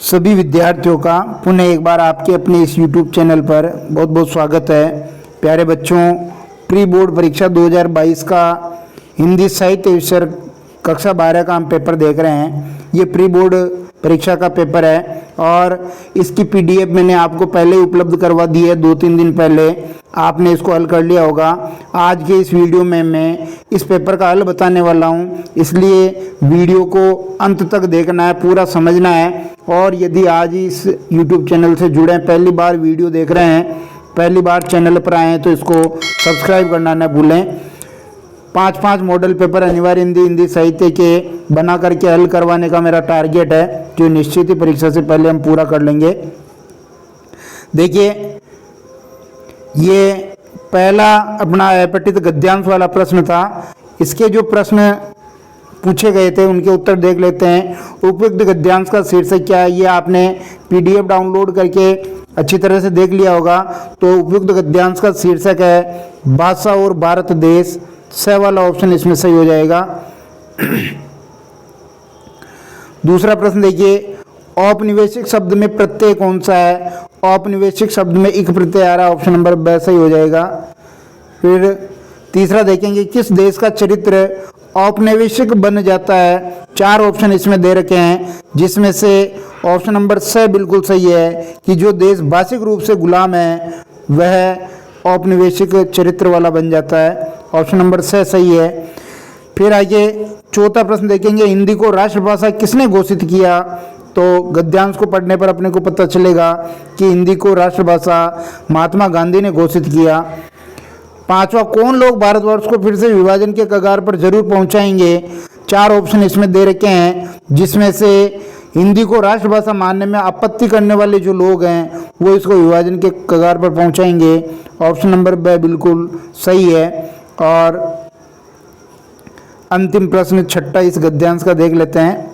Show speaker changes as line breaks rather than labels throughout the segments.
सभी विद्यार्थियों का पुनः एक बार आपके अपने इस YouTube चैनल पर बहुत बहुत स्वागत है। प्यारे बच्चों, प्री बोर्ड परीक्षा 2022 का हिंदी साहित्य विषय कक्षा 12 का हम पेपर देख रहे हैं। ये प्री बोर्ड परीक्षा का पेपर है और इसकी PDF मैंने आपको पहले ही उपलब्ध करवा दी है, 2-3 दिन पहले आपने इसको हल कर लिया होगा। आज के इस वीडियो में मैं इस पेपर का हल बताने वाला हूँ, इसलिए वीडियो को अंत तक देखना है, पूरा समझना है। और यदि आज इस YouTube चैनल से जुड़े हैं, पहली बार वीडियो देख रहे हैं, पहली बार चैनल पर आए हैं, तो इसको सब्सक्राइब करना न भूलें। 5 मॉडल पेपर अनिवार्य हिंदी साहित्य के बना करके हल करवाने का मेरा टारगेट है, जो निश्चित ही परीक्षा से पहले हम पूरा कर लेंगे। देखिए, ये पहला अपना अपठित गद्यांश वाला प्रश्न था। इसके जो प्रश्न पूछे गए थे उनके उत्तर देख लेते हैं। उपयुक्त गद्यांश का शीर्षक क्या है, ये आपने PDF डाउनलोड करके अच्छी तरह से देख लिया होगा। तो उपयुक्त गद्यांश का शीर्षक है भाषा और भारत देश। स वाला ऑप्शन इसमें सही हो जाएगा। दूसरा प्रश्न देखिए, औपनिवेशिक शब्द में प्रत्यय कौन सा है। औपनिवेशिक शब्द में इक प्रत्यय आ रहा है, ऑप्शन नंबर ब सही हो जाएगा। फिर तीसरा देखेंगे, किस देश का चरित्र औपनिवेशिक बन जाता है। 4 ऑप्शन इसमें दे रखे हैं, जिसमें से ऑप्शन नंबर स बिल्कुल सही है कि जो देश भाषिक रूप से गुलाम है वह औपनिवेशिक चरित्र वाला बन जाता है। ऑप्शन नंबर स सही है। फिर आगे चौथा प्रश्न देखेंगे, हिंदी को राष्ट्रभाषा किसने घोषित किया। तो गद्यांश को पढ़ने पर अपने को पता चलेगा कि हिंदी को राष्ट्रभाषा महात्मा गांधी ने घोषित किया। 5वां, कौन लोग भारतवर्ष को फिर से विभाजन के कगार पर जरूर पहुंचाएंगे। 4 ऑप्शन इसमें दे रखे हैं, जिसमें से हिंदी को राष्ट्रभाषा मानने में आपत्ति करने वाले जो लोग हैं वो इसको विभाजन के कगार पर पहुंचाएंगे। ऑप्शन नंबर ब बिल्कुल सही है। और अंतिम प्रश्न छठा इस गद्यांश का देख लेते हैं।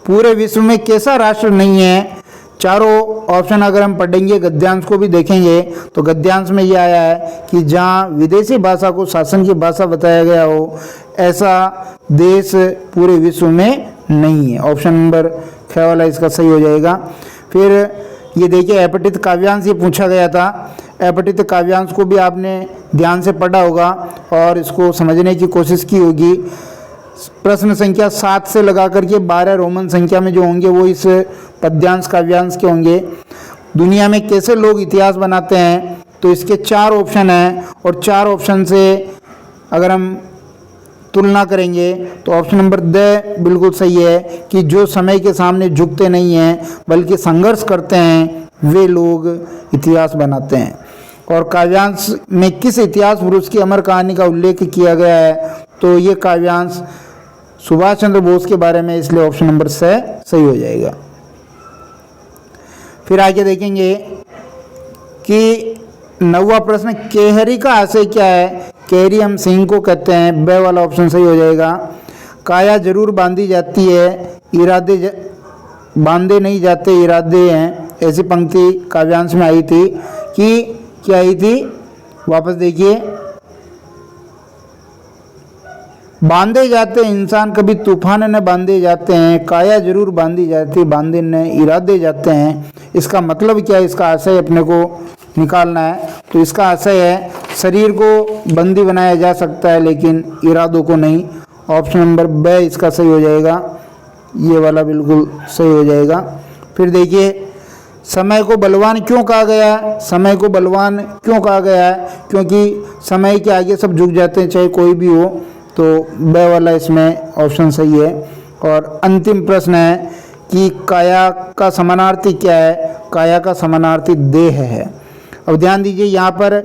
पूरे विश्व में कैसा राष्ट्र नहीं है। चारों ऑप्शन अगर हम पढ़ेंगे, गद्यांश को भी देखेंगे, तो गद्यांश में ये आया है कि जहाँ विदेशी भाषा को शासन की भाषा बताया गया हो, ऐसा देश पूरे विश्व में नहीं है। ऑप्शन नंबर ख वाला इसका सही हो जाएगा। फिर ये देखिए, अपठित काव्यांश ये पूछा गया था। अपठित काव्यांश को भी आपने ध्यान से पढ़ा होगा और इसको समझने की कोशिश की होगी। प्रश्न संख्या 7 से लगा करके 12 रोमन संख्या में जो होंगे वो इस पद्यांश काव्यांश के होंगे। दुनिया में कैसे लोग इतिहास बनाते हैं, तो इसके 4 ऑप्शन हैं और 4 ऑप्शन से अगर हम तुलना करेंगे तो ऑप्शन नंबर द बिल्कुल सही है कि जो समय के सामने झुकते नहीं हैं बल्कि संघर्ष करते हैं, वे लोग इतिहास बनाते हैं। और काव्यांश में किस इतिहास पुरुष की अमर कहानी का उल्लेख किया गया है, तो ये काव्यांश सुभाष चंद्र बोस के बारे में, इसलिए ऑप्शन नंबर स सही हो जाएगा। फिर आगे देखेंगे कि 9वां प्रश्न, केहरी का आशय क्या है। केहरी हम सिंह को कहते हैं, ब वाला ऑप्शन सही हो जाएगा। काया जरूर बांधी जाती है, इरादे बांधे नहीं जाते, इरादे हैं। ऐसी पंक्ति काव्यांश में आई थी कि क्या आई थी, वापस देखिए, बांधे जाते इंसान कभी तूफान न बांधे जाते हैं, काया जरूर बांधी जाती, बांधे न इरादे जाते हैं। इसका मतलब क्या है, इसका आशय अपने को निकालना है। तो इसका आशय है शरीर को बंदी बनाया जा सकता है लेकिन इरादों को नहीं। ऑप्शन नंबर ब इसका सही हो जाएगा, ये वाला बिल्कुल सही हो जाएगा। फिर देखिए, समय को बलवान क्यों कहा गया है। समय को बलवान क्यों कहा गया है, क्योंकि समय के आगे सब झुक जाते हैं, चाहे कोई भी हो। तो ब वाला इसमें ऑप्शन सही है। और अंतिम प्रश्न है कि काया का समानार्थी क्या है। काया का समानार्थी देह है। अब ध्यान दीजिए, यहाँ पर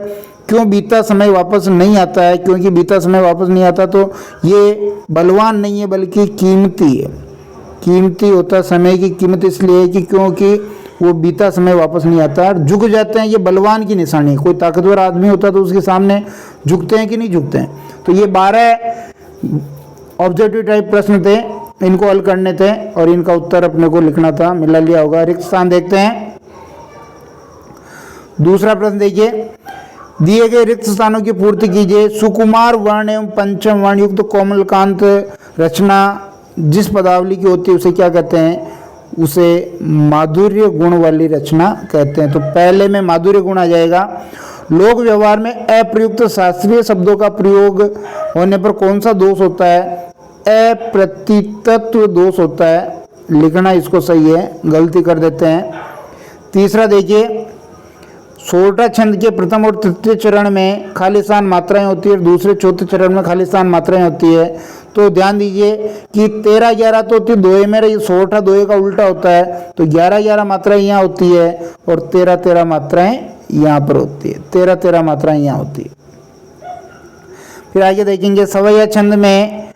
क्यों बीता समय वापस नहीं आता है, क्योंकि बीता समय वापस नहीं आता तो ये बलवान नहीं है बल्कि कीमती है। कीमती होता है, समय की कीमत इसलिए है कि क्योंकि वो बीता समय वापस नहीं आता और झुक जाते हैं, ये बलवान की निशानी है। कोई ताकतवर आदमी होता तो उसके सामने झुकते हैं कि नहीं झुकते हैं। तो ये 12 ऑब्जेक्टिव टाइप प्रश्न थे, इनको हल करने थे और इनका उत्तर अपने को लिखना था, मिला लिया होगा। रिक्त स्थान देखते हैं। दूसरा प्रश्न देखिए, दिए गए रिक्त स्थानों की पूर्ति कीजिए। सुकुमार वर्ण एवं पंचम वर्ण युक्त कोमलकांत रचना जिस पदावली की होती है उसे क्या कहते हैं? उसे माधुर्य गुण वाली रचना कहते हैं। तो पहले में माधुर्य गुण आ जाएगा। लोक व्यवहार में अप्रयुक्त शास्त्रीय शब्दों का प्रयोग होने पर कौन सा दोष होता है? अप्रतितत्व दोष होता है। लिखना इसको सही है, गलती कर देते हैं। तीसरा देखिए, सोरठा छंद के प्रथम और तृतीय चरण में खालिस्तान मात्राएं होती है और दूसरे चौथे चरण में खालिस्तान मात्राएं होती है। तो ध्यान दीजिए कि 13-11 तो होती है दोहे में, ये सोरठा दोहे का उल्टा होता है। तो 11-11 मात्राएं यहाँ होती है और 13-13 मात्राएं यहाँ पर होती है। 13-13 मात्राएं यहाँ होती है। फिर आगे देखेंगे, सवैया छंद में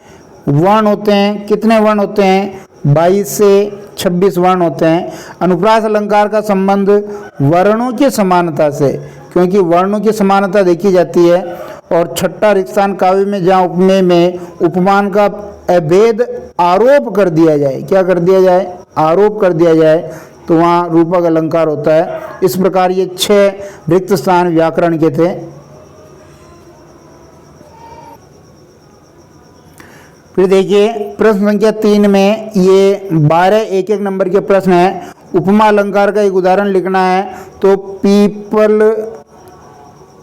वर्ण होते हैं। कितने वर्ण होते हैं? 22 से 26 वर्ण होते हैं। अनुप्रास अलंकार का संबंध वर्णों की समानता से, क्योंकि वर्णों की समानता देखी जाती है। और छठा रिक्तान काव्य में जहाँ उपमेय में उपमान का अभेद आरोप कर दिया जाए, क्या कर दिया जाए? आरोप कर दिया जाए, तो वहाँ रूपक अलंकार होता है। इस प्रकार ये 6 रिक्त स्थान व्याकरण के थे। फिर देखिए प्रश्न संख्या 3 में ये 12 एक-एक नंबर के प्रश्न हैं। उपमा अलंकार का एक उदाहरण लिखना है। तो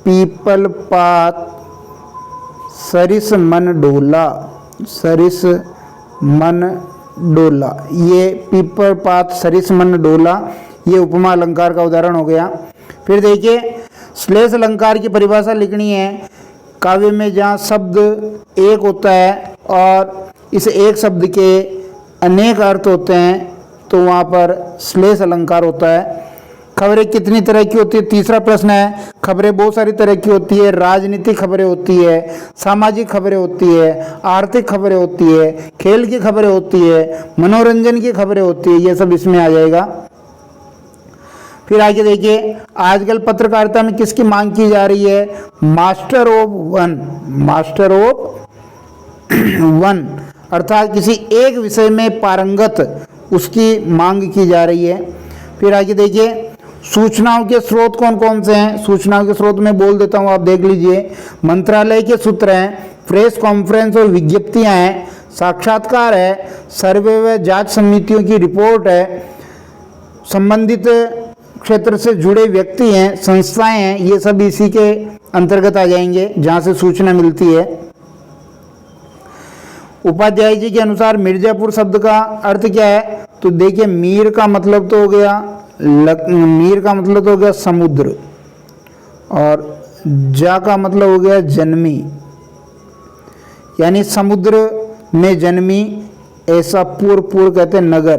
पीपल पात सरिस मन डोला, सरिस मन डोला, ये पीपल पात सरिस मन डोला, ये उपमा अलंकार का उदाहरण हो गया। फिर देखिए श्लेष अलंकार की परिभाषा लिखनी है। काव्य में जहाँ शब्द एक होता है और इस एक शब्द के अनेक अर्थ होते हैं, तो वहाँ पर श्लेष अलंकार होता है। खबरें कितनी तरह की होती है? तीसरा प्रश्न है। खबरें बहुत सारी तरह की होती है। राजनीतिक खबरें होती है, सामाजिक खबरें होती है, आर्थिक खबरें होती है, खेल की खबरें होती है, मनोरंजन की खबरें होती है, ये सब इसमें आ जाएगा। फिर आगे देखिए, आजकल पत्रकारिता में किसकी मांग की जा रही है? Master of one, master of one, अर्थात किसी एक विषय में पारंगत, उसकी मांग की जा रही है। फिर आगे देखिए, सूचनाओं के स्रोत कौन कौन से हैं? सूचनाओं के स्रोत में बोल देता हूँ, आप देख लीजिए। मंत्रालय के सूत्र हैं, प्रेस कॉन्फ्रेंस और विज्ञप्तियाँ हैं, साक्षात्कार है, सर्वे व जांच समितियों की रिपोर्ट है, संबंधित क्षेत्र से जुड़े व्यक्ति हैं, संस्थाएं हैं, ये सब इसी के अंतर्गत आ जाएंगे जहाँ से सूचना मिलती है। उपाध्याय जी के अनुसार मिर्जापुर शब्द का अर्थ क्या है? तो देखिए मीर का मतलब तो हो गया मीर का मतलब तो हो गया समुद्र, और जा का मतलब हो गया जन्मी, यानी समुद्र में जन्मी, ऐसा पूर कहते हैं नगर,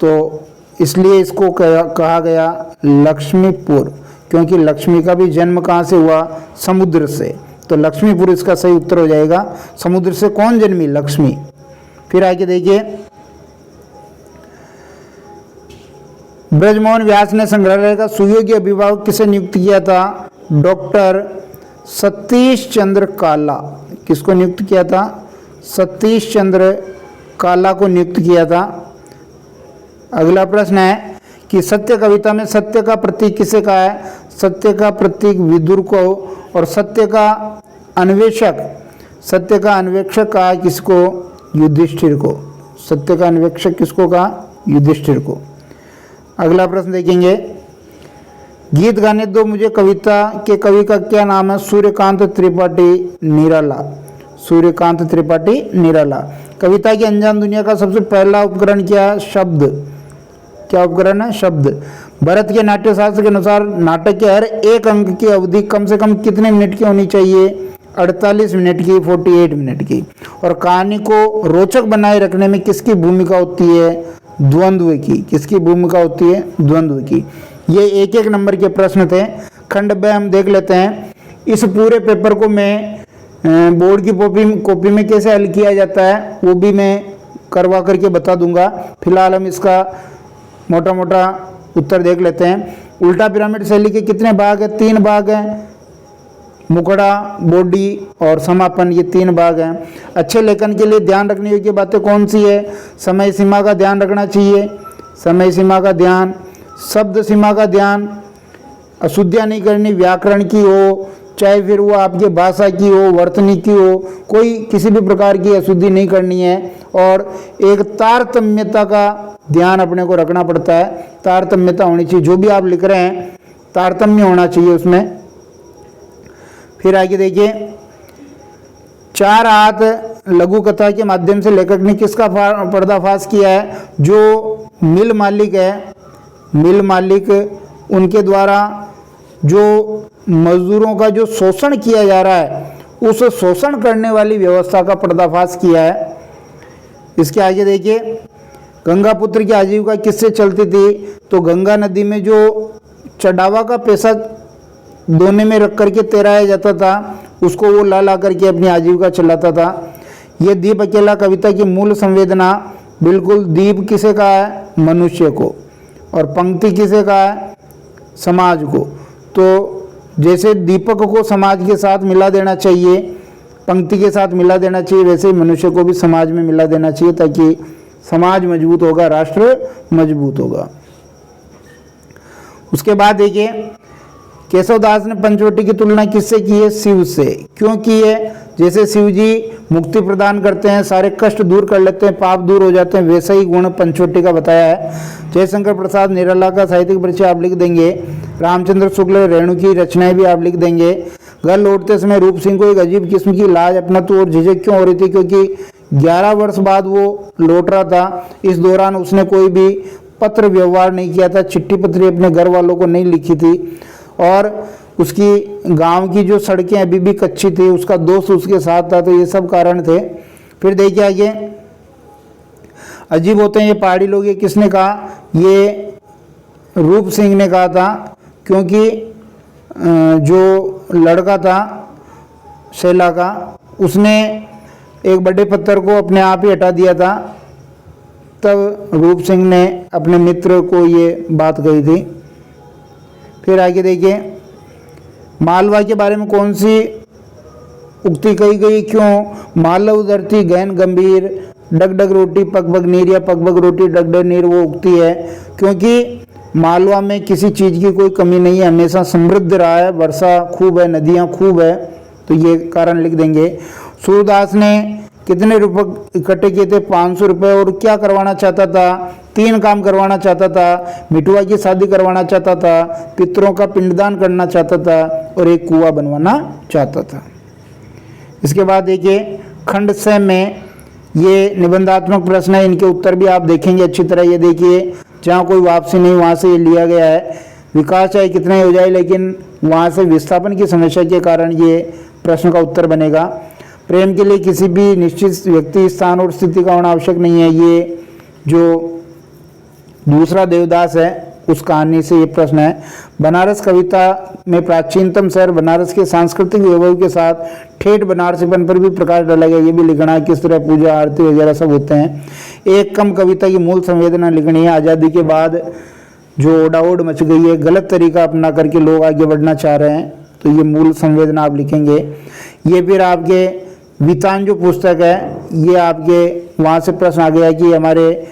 तो इसलिए इसको कहा गया लक्ष्मीपुर, क्योंकि लक्ष्मी का भी जन्म कहाँ से हुआ? समुद्र से। तो लक्ष्मीपुर इसका सही उत्तर हो जाएगा। समुद्र से कौन जन्मी? लक्ष्मी। फिर आगे देखिए, ब्रजमोहन व्यास ने संग्रहालय का सुयोग्य अभिभावक किसे नियुक्त किया था? डॉक्टर सतीश चंद्र काला। किसको नियुक्त किया था? सतीश चंद्र काला को नियुक्त किया था। अगला प्रश्न है कि सत्य कविता में सत्य का प्रतीक किसे कहा है? सत्य का प्रतीक विदुर को, और सत्य का अन्वेषक कहा किसको? युधिष्ठिर को। सत्य का अन्वेषक किसको कहा? युधिष्ठिर को। अगला प्रश्न देखेंगे, गीत गाने दो मुझे कविता के कवि का क्या नाम है? सूर्यकांत त्रिपाठी निराला। सूर्यकांत त्रिपाठी निराला। कविता की अनजान दुनिया का सबसे पहला उपकरण क्या? शब्द। क्या उपकरण है? शब्द। भरत के नाट्यशास्त्र के अनुसार नाटक के हर एक अंक की अवधि कम से कम कितने मिनट की होनी चाहिए? 48 मिनट की, 48 मिनट की। और कहानी को रोचक बनाए रखने में किसकी भूमिका होती है? द्वंद्व की। किसकी भूमिका होती है? द्वंद्व की। ये एक एक नंबर के प्रश्न थे। खंड ब हम देख लेते हैं। इस पूरे पेपर को मैं बोर्ड की कॉपी में कैसे हल किया जाता है वो भी मैं करवा करके बता दूंगा। फिलहाल हम इसका मोटा मोटा उत्तर देख लेते हैं। उल्टा पिरामिड शैली के कितने भाग हैं? 3 भाग हैं। मुखड़ा, बॉडी और समापन, ये 3 भाग हैं। अच्छे लेखन के लिए ध्यान रखने योग्य बातें कौन सी है? समय सीमा का ध्यान रखना चाहिए, समय सीमा का ध्यान, शब्द सीमा का ध्यान, अशुद्धियाँ नहीं करनी, व्याकरण की हो, चाहे फिर वो आपके भाषा की हो, वर्तनी की हो, कोई किसी भी प्रकार की अशुद्धि नहीं करनी है। और एक तारतम्यता का ध्यान अपने को रखना पड़ता है, तारतम्यता होनी चाहिए, जो भी आप लिख रहे हैं तारतम्य होना चाहिए उसमें। फिर आगे देखिए, 4 हाथ लघु कथा के माध्यम से लेखक ने किसका पर्दाफाश किया है? जो मिल मालिक है, मिल मालिक, उनके द्वारा जो मजदूरों का जो शोषण किया जा रहा है, उस शोषण करने वाली व्यवस्था का पर्दाफाश किया है। इसके आगे देखिए, गंगा पुत्र की आजीविका किससे चलती थी? तो गंगा नदी में जो चढ़ावा का पैसा दोने में रख करके तैराया जाता था, उसको वो ला करके अपनी आजीविका चलाता था। ये दीप अकेला कविता की मूल संवेदना, बिल्कुल दीप किसे कहा है? मनुष्य को। और पंक्ति किसे कहा है? समाज को। तो जैसे दीपक को समाज के साथ मिला देना चाहिए, पंक्ति के साथ मिला देना चाहिए, वैसे ही मनुष्य को भी समाज में मिला देना चाहिए, ताकि समाज मजबूत होगा, राष्ट्र मजबूत होगा। उसके बाद देखिए, केशवदास ने पंचवटी की तुलना किससे की है? शिव से। क्यों की है? जैसे शिव जी मुक्ति प्रदान करते हैं, सारे कष्ट दूर कर लेते हैं, पाप दूर हो जाते हैं, वैसा ही गुण पंचवटी का बताया है। जयशंकर प्रसाद निराला का साहित्यिक परिचय आप लिख देंगे। रामचंद्र शुक्ल रेणु की रचनाएं भी आप लिख देंगे। घर लौटते समय रूप सिंह को एक अजीब किस्म की लाज, अपनत्व और झिझक क्यों हो रही थी? क्योंकि 11 वर्ष बाद वो लौट रहा था। इस दौरान उसने कोई भी पत्र व्यवहार नहीं किया था, चिट्ठी पत्री अपने घर वालों को नहीं लिखी थी, और उसकी गांव की जो सड़कें अभी भी कच्ची थी, उसका दोस्त उसके साथ था, तो ये सब कारण थे। फिर देखिए आगे, अजीब होते हैं ये पहाड़ी लोग, ये किसने कहा? ये रूप सिंह ने कहा था, क्योंकि जो लड़का था शैला का, उसने एक बड़े पत्थर को अपने आप ही हटा दिया था, तब रूप सिंह ने अपने मित्र को ये बात कही थी। फिर आगे देखिए, मालवा के बारे में कौन सी उक्ति कही गई? क्यों? मालव धरती गहन गंभीर, डगडग रोटी पग नीर, या पग रोटी डगडग नीर, वो उक्ति है क्योंकि मालवा में किसी चीज़ की कोई कमी नहीं है, हमेशा समृद्ध रहा है, वर्षा खूब है, नदियाँ खूब है, तो ये कारण लिख देंगे। सूरदास ने कितने रुपए इकट्ठे किए थे? 500 रुपये। और क्या करवाना चाहता था? 3 काम करवाना चाहता था। मिठुआ की शादी करवाना चाहता था, पितरों का पिंडदान करना चाहता था, और एक कुआं बनवाना चाहता था। इसके बाद देखिए, खंड 6 में ये निबंधात्मक प्रश्न है, इनके उत्तर भी आप देखेंगे अच्छी तरह। ये देखिए, जहाँ कोई वापसी नहीं वहाँ से ये लिया गया है। विकास चाहे कितना ही हो जाए, लेकिन वहाँ से विस्थापन की समस्या के कारण ये प्रश्न का उत्तर बनेगा। प्रेम के लिए किसी भी निश्चित व्यक्ति, स्थान और स्थिति का होना आवश्यक नहीं है। ये जो दूसरा देवदास है, उस कहानी से ये प्रश्न है। बनारस कविता में प्राचीनतम शहर बनारस के सांस्कृतिक वैभव के साथ ठेठ बनारसीपन पर भी प्रकाश डाला गया। ये भी लिखना है, किस तरह पूजा आरती वगैरह सब होते हैं। एक कम कविता की मूल संवेदना लिखनी है। आज़ादी के बाद जो ओडाओड मच गई है, गलत तरीका अपना करके लोग आगे बढ़ना चाह रहे हैं, तो ये मूल संवेदना आप लिखेंगे। ये फिर आपके वितान जो पुस्तक है, ये आपके वहाँ से प्रश्न आ गया कि हमारे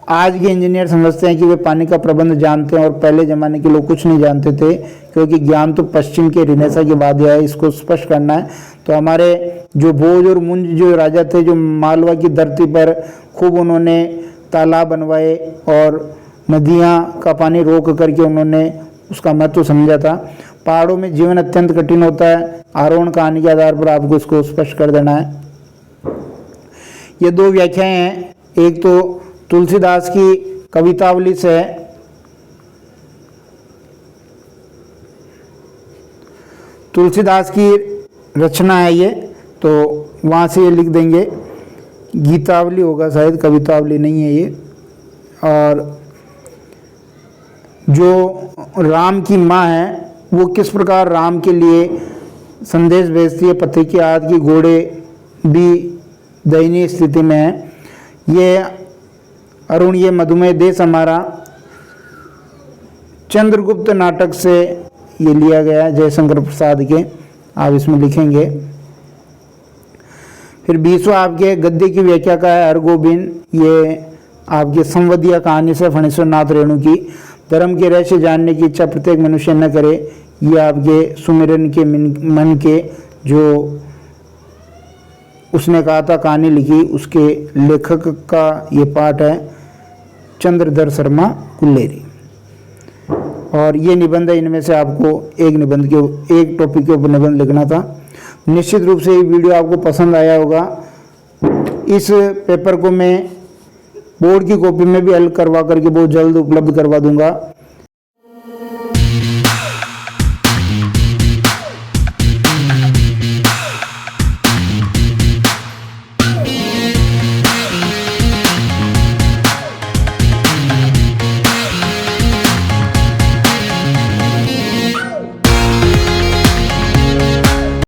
आज के इंजीनियर समझते हैं कि वे पानी का प्रबंध जानते हैं, और पहले ज़माने के लोग कुछ नहीं जानते थे, क्योंकि ज्ञान तो पश्चिम के रिनेसा के बाद आया है, इसको स्पष्ट करना है। तो हमारे जो भोज और मुंज जो राजा थे, जो मालवा की धरती पर खूब उन्होंने तालाब बनवाए और नदियाँ का पानी रोक करके उन्होंने उसका महत्व समझा था। पहाड़ों में जीवन अत्यंत कठिन होता है, आरोहण कहानी के आधार पर आपको इसको स्पष्ट कर देना है। ये 2 व्याख्याएं हैं, एक तो तुलसीदास की कवितावली से है, तुलसीदास की रचना है ये, तो वहाँ से ये लिख देंगे। गीतावली होगा शायद, कवितावली नहीं है ये। और जो राम की माँ है, वो किस प्रकार राम के लिए संदेश भेजती है, पति की आद की घोड़े भी दयनीय स्थिति में है। ये अरुण, ये मधुमेह देश हमारा, चंद्रगुप्त नाटक से ये लिया गया है, जयशंकर प्रसाद के, आप इसमें लिखेंगे। फिर 20वां आपके गद्य की व्याख्या का है हरगोबिंद, ये आपके संवदिया कहानी से फणीश्वर नाथ रेणु की। धर्म के रहस्य जानने की इच्छा प्रत्येक मनुष्य न करे, ये आपके सुमिरन के मन के जो उसने कहा था कहानी लिखी, उसके लेखक का ये पाठ है चंद्रधर शर्मा कुल्लेरी। और ये निबंध है, इनमें से आपको एक टॉपिक के ऊपर निबंध लिखना था। निश्चित रूप से ये वीडियो आपको पसंद आया होगा। इस पेपर को मैं बोर्ड की कॉपी में भी हल करवा करके बहुत जल्द उपलब्ध करवा दूंगा।